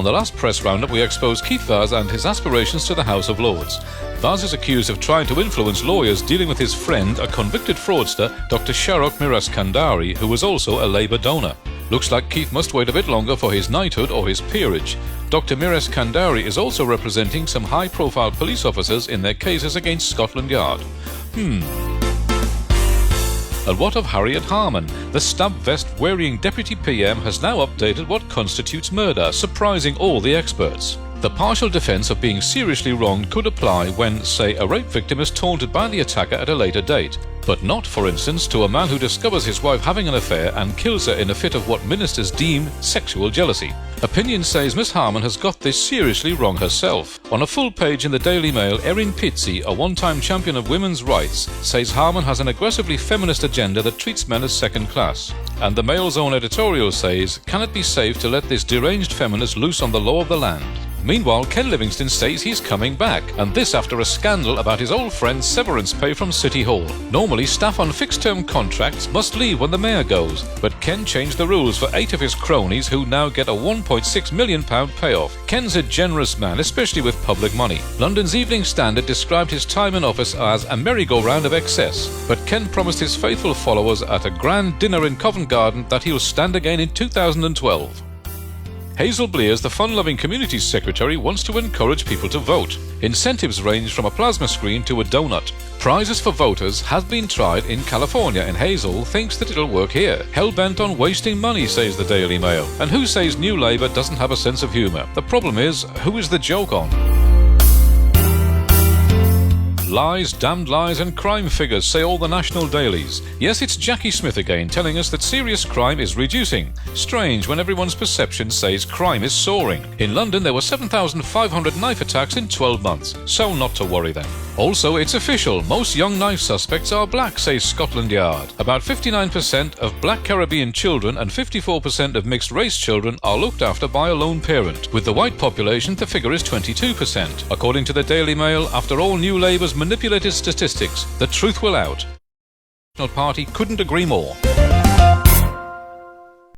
On the last press roundup, we exposed Keith Vaz and his aspirations to the House of Lords. Vaz is accused of trying to influence lawyers dealing with his friend, a convicted fraudster, Dr. Sharok Miras-Kandari, who was also a Labour donor. Looks like Keith must wait a bit longer for his knighthood or his peerage. Dr. Miras-Kandari is also representing some high-profile police officers in their cases against Scotland Yard. And what of Harriet Harman? The stab vest-wearing Deputy PM has now updated what constitutes murder, surprising all the experts. The partial defence of being seriously wronged could apply when, say, a rape victim is taunted by the attacker at a later date, but not, for instance, to a man who discovers his wife having an affair and kills her in a fit of what ministers deem sexual jealousy. Opinion says Miss Harman has got this seriously wrong herself. On a full page in the Daily Mail, Erin Pizzi, a one-time champion of women's rights, says Harman has an aggressively feminist agenda that treats men as second class. And the Mail's own editorial says, can it be safe to let this deranged feminist loose on the law of the land? Meanwhile, Ken Livingstone says he's coming back, and this after a scandal about his old friend's severance pay from City Hall. Normally, staff on fixed-term contracts must leave when the mayor goes, but Ken changed the rules for 8 of his cronies who now get a £1.6 million payoff. Ken's a generous man, especially with public money. London's Evening Standard described his time in office as a merry-go-round of excess, but Ken promised his faithful followers at a grand dinner in Covent Garden that he'll stand again in 2012. Hazel Blears, the fun-loving communities secretary, wants to encourage people to vote. Incentives range from a plasma screen to a donut. Prizes for voters have been tried in California, and Hazel thinks that it'll work here. Hell-bent on wasting money, says the Daily Mail. And who says New Labour doesn't have a sense of humour? The problem is, who is the joke on? Lies, damned lies and crime figures, say all the national dailies. Yes, it's Jackie Smith again, telling us that serious crime is reducing. Strange when everyone's perception says crime is soaring. In London there were 7,500 knife attacks in 12 months, so not to worry then. Also, it's official, most young knife suspects are black, says Scotland Yard. About 59% of black Caribbean children and 54% of mixed-race children are looked after by a lone parent. With the white population, the figure is 22%. According to the Daily Mail, after all New Labour's manipulated statistics, the truth will out. The National Party couldn't agree more.